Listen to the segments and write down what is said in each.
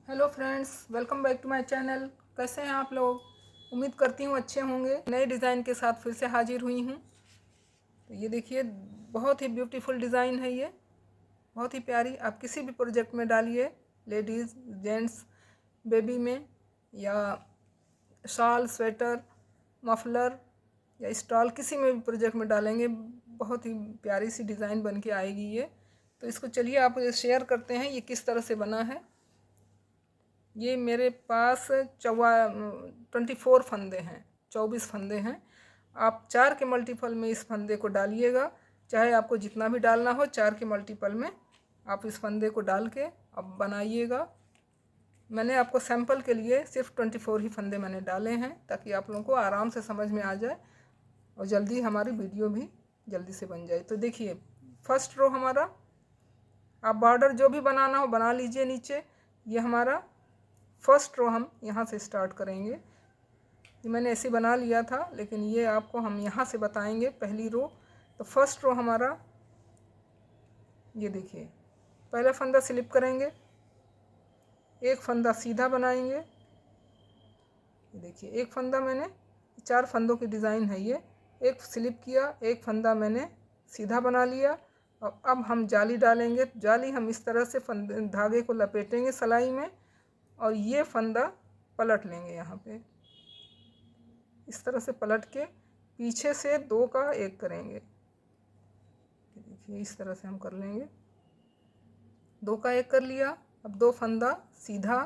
Hello friends, welcome back to my channel. कैसे हैं आप लोग? उम्मीद करती हूँ अच्छे होंगे। नए डिज़ाइन के साथ फिर से हाजिर हुई हूँ। तो ये देखिए, बहुत ही ब्यूटीफुल डिज़ाइन है ये, बहुत ही प्यारी। आप किसी भी प्रोजेक्ट में डालिए, लेडीज़, जेंट्स, बेबी में, या शॉल, स्वेटर, मफलर या स्टॉल, किसी में भी प्रोजेक्ट में डालेंगे, बहुत ही प्यारी सी डिज़ाइन बन के आएगी ये। तो इसको चलिए आप शेयर करते हैं ये किस तरह से बना है। ये मेरे पास 24 फंदे हैं, 24 फंदे हैं। आप 4 के मल्टीपल में इस फंदे को डालिएगा, चाहे आपको जितना भी डालना हो 4 के मल्टीपल में आप इस फंदे को डाल के अब बनाइएगा। मैंने आपको सैंपल के लिए सिर्फ 24 ही फंदे मैंने डाले हैं, ताकि आप लोगों को आराम से समझ में आ जाए और जल्दी हमारी वीडियो भी जल्दी से बन जाए। तो देखिए, फर्स्ट रो हमारा, आप बॉर्डर जो भी बनाना हो बना लीजिए नीचे। ये हमारा फर्स्ट रो हम यहाँ से स्टार्ट करेंगे। ये मैंने ऐसे बना लिया था, लेकिन ये आपको हम यहाँ से बताएंगे पहली रो। तो फर्स्ट रो हमारा, ये देखिए, पहला फंदा स्लिप करेंगे, एक फंदा सीधा बनाएंगे। ये देखिए, एक फंदा मैंने, 4 फंदों की डिज़ाइन है ये। एक स्लिप किया, एक फंदा मैंने सीधा बना लिया। और अब हम जाली डालेंगे। जाली हम इस तरह से धागे को लपेटेंगे सिलाई में, और ये फंदा पलट लेंगे यहाँ पे, इस तरह से पलट के पीछे से 2 का 1 करेंगे। देखिए, इस तरह से हम कर लेंगे, 2 का 1 कर लिया। अब 2 फंदा सीधा,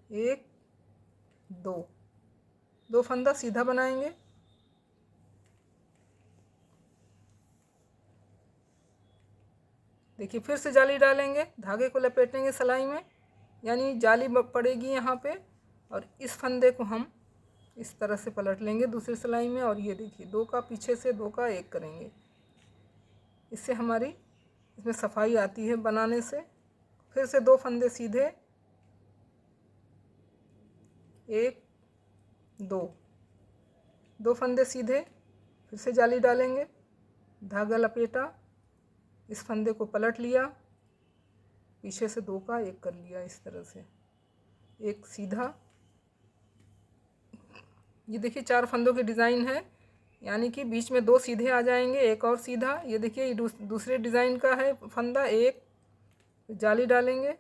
1 2 फंदा सीधा बनाएंगे। देखिए, फिर से जाली डालेंगे, धागे को लपेटेंगे सिलाई में, यानी जाली पड़ेगी यहाँ पे, और इस फंदे को हम इस तरह से पलट लेंगे दूसरी सिलाई में। और ये देखिए, 2 का पीछे से 2 का 1 करेंगे। इससे हमारी इसमें सफाई आती है बनाने से। फिर से 2 फंदे सीधे, 1 2 फंदे सीधे, फिर से जाली डालेंगे, धागा लपेटा, इस फंदे को पलट लिया, पीछे से 2 का 1 कर लिया, इस तरह से 1 सीधा। ये देखिए, 4 फंदों की डिज़ाइन है, यानी कि बीच में 2 सीधे आ जाएंगे, एक और सीधा। ये देखिए, ये दूसरे डिज़ाइन का है फंदा। 1 जाली डालेंगे,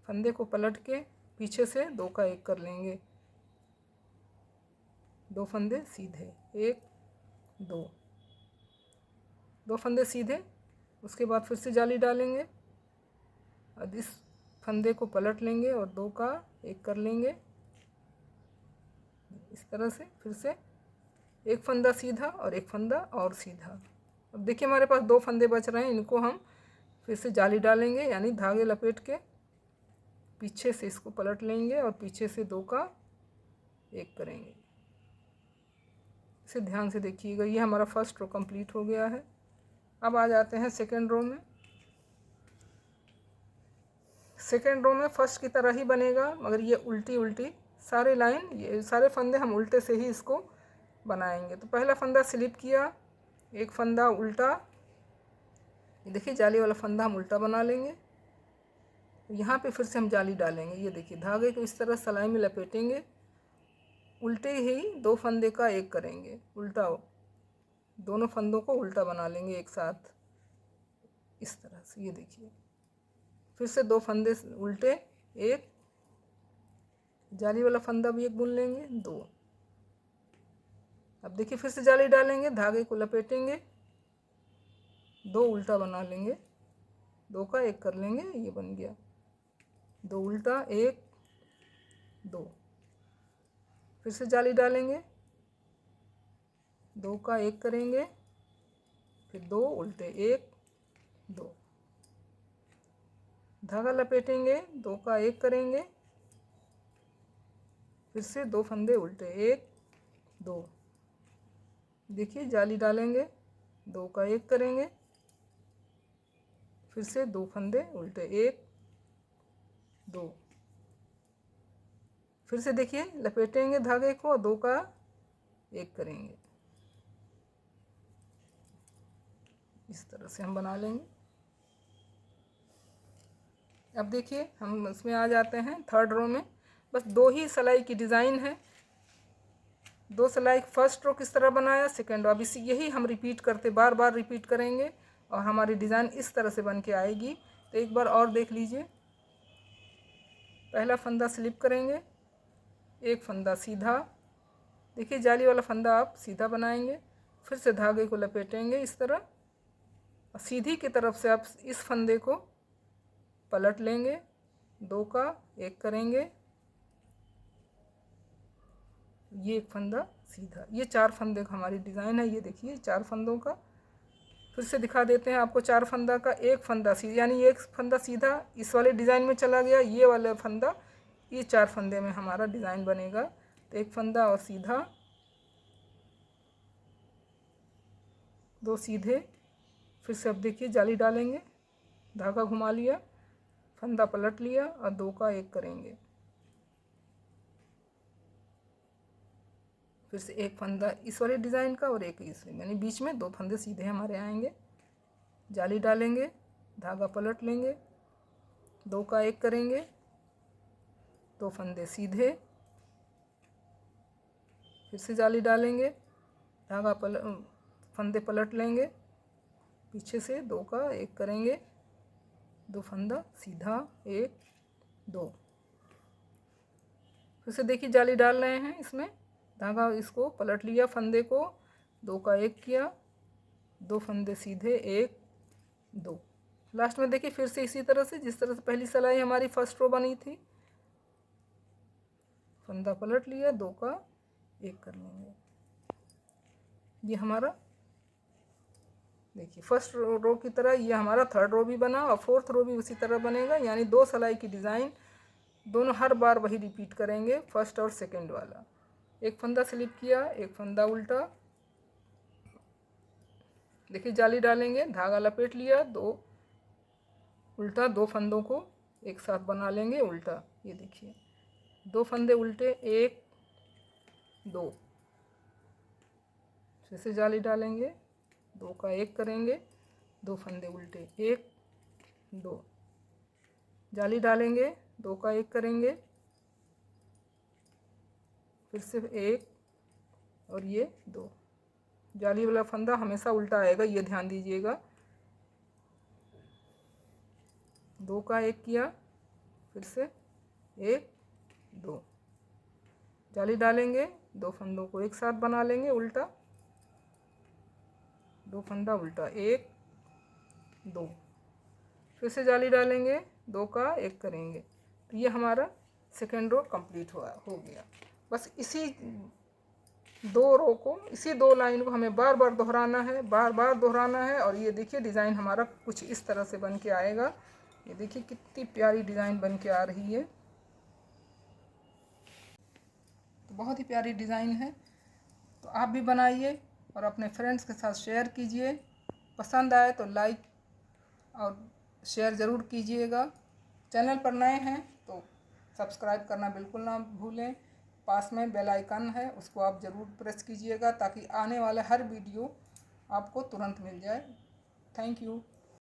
फंदे को पलट के पीछे से 2 का 1 कर लेंगे, 2 फंदे सीधे, 1 2 फंदे सीधे। उसके बाद फिर से जाली डालेंगे, अब इस फंदे को पलट लेंगे और 2 का 1 कर लेंगे, इस तरह से। फिर से 1 फंदा सीधा और 1 फंदा और सीधा। अब देखिए, हमारे पास 2 फंदे बच रहे हैं, इनको हम फिर से जाली डालेंगे, यानी धागे लपेट के पीछे से इसको पलट लेंगे और पीछे से 2 का 1 करेंगे। इसे ध्यान से देखिएगा। ये हमारा फर्स्ट रो कंप्लीट हो गया है। अब आ जाते हैं सेकेंड रो में। सेकेंड रो में फर्स्ट की तरह ही बनेगा, मगर ये उल्टी उल्टी सारे लाइन, ये सारे फंदे हम उल्टे से ही इसको बनाएंगे। तो पहला फंदा स्लिप किया, एक फंदा उल्टा, ये देखिए जाली वाला फंदा हम उल्टा बना लेंगे। यहाँ पे फिर से हम जाली डालेंगे। ये देखिए, धागे को इस तरह सिलाई में लपेटेंगे, उल्टे ही 2 फंदे का 1 करेंगे, उल्टा, दोनों फंदों को उल्टा बना लेंगे एक साथ, इस तरह से। ये देखिए, फिर से 2 फंदे उल्टे, 1 जाली वाला फंदा भी 1 बुन लेंगे, 2। अब देखिए, फिर से जाली डालेंगे, धागे को लपेटेंगे, 2 उल्टा बना लेंगे, 2 का 1 कर लेंगे, ये बन गया 2 उल्टा, 1 2। फिर से जाली डालेंगे, 2 का 1 करेंगे, फिर 2 उल्टे, 1 2, धागा लपेटेंगे, 2 का 1 करेंगे, फिर से 2 फंदे उल्टे, 1 2। देखिए, जाली डालेंगे, 2 का 1 करेंगे, फिर से 2 फंदे उल्टे, 1 2। फिर से देखिए, लपेटेंगे धागे को, 2 का 1 करेंगे, इस तरह से हम बना लेंगे। अब देखिए हम इसमें आ जाते हैं थर्ड रो में। बस 2 ही सिलाई की डिज़ाइन है, 2 सिलाई। फर्स्ट रो किस तरह बनाया, सेकेंड रो। अब इसी यही हम रिपीट करते बार बार रिपीट करेंगे और हमारी डिज़ाइन इस तरह से बन के आएगी। तो एक बार और देख लीजिए। पहला फंदा स्लिप करेंगे, एक फंदा सीधा, देखिए जाली वाला फंदा आप सीधा बनाएंगे, फिर से धागे को लपेटेंगे इस तरह, और सीधी की तरफ से आप इस फंदे को पलट लेंगे, 2 का 1 करेंगे, ये एक फंदा सीधा। ये 4 फंदे का हमारी डिज़ाइन है। ये देखिए 4 फंदों का। फिर से दिखा देते हैं आपको 4 फंदा का। एक फंदा सीधा, यानी एक फंदा सीधा इस वाले डिज़ाइन में चला गया, ये वाला फंदा, ये 4 फंदे में हमारा डिज़ाइन बनेगा। तो एक फंदा और सीधा, 2 सीधे। फिर से अब देखिए जाली डालेंगे, धागा घुमा लिया, फंदा पलट लिया और 2 का 1 करेंगे। फिर से एक फंदा इस वाले डिज़ाइन का और एक इस, यानी बीच में 2 फंदे सीधे हमारे आएंगे। जाली डालेंगे, धागा पलट लेंगे, 2 का 1 करेंगे, 2 फंदे सीधे। फिर से जाली डालेंगे, धागा फंदे पलट लेंगे, पीछे से 2 का 1 करेंगे, 2 फंदा सीधा, 1 2। फिर से देखिए जाली डाल रहे हैं इसमें, धागा इसको पलट लिया, फंदे को 2 का 1 किया, 2 फंदे सीधे, 1 2। लास्ट में देखिए फिर से इसी तरह से, जिस तरह से पहली सिलाई हमारी फर्स्ट रो बनी थी, फंदा पलट लिया, 2 का 1 कर लेंगे। ये हमारा देखिए फर्स्ट रो की तरह ये हमारा थर्ड रो भी बना और फोर्थ रो भी उसी तरह बनेगा। यानी 2 सिलाई की डिज़ाइन दोनों हर बार वही रिपीट करेंगे, फर्स्ट और सेकंड वाला। एक फंदा स्लिप किया, एक फंदा उल्टा, देखिए जाली डालेंगे, धागा लपेट लिया, 2 उल्टा, 2 फंदों को एक साथ बना लेंगे उल्टा। ये देखिए 2 फंदे उल्टे, 1 2। फिर से जाली डालेंगे, 2 का 1 करेंगे, 2 फंदे उल्टे, 1 2। जाली डालेंगे, 2 का 1 करेंगे, फिर से 1 और ये 2। जाली वाला फंदा हमेशा उल्टा आएगा, ये ध्यान दीजिएगा। 2 का 1 किया, फिर से 1 2। जाली डालेंगे, 2 फंदों को एक साथ बना लेंगे उल्टा, 2 फंदा उल्टा, 1 2। फिर से जाली डालेंगे, 2 का 1 करेंगे। तो ये हमारा सेकेंड रो कंप्लीट हो गया। बस इसी 2 रो को, इसी 2 लाइन को हमें बार बार दोहराना है, बार बार दोहराना है। और ये देखिए डिज़ाइन हमारा कुछ इस तरह से बन के आएगा। ये देखिए कितनी प्यारी डिज़ाइन बन के आ रही है। तो बहुत ही प्यारी डिज़ाइन है। तो आप भी बनाइए और अपने फ्रेंड्स के साथ शेयर कीजिए। पसंद आए तो लाइक और शेयर ज़रूर कीजिएगा। चैनल पर नए हैं तो सब्सक्राइब करना बिल्कुल ना भूलें। पास में बेल आइकन है, उसको आप ज़रूर प्रेस कीजिएगा ताकि आने वाले हर वीडियो आपको तुरंत मिल जाए। Thank you.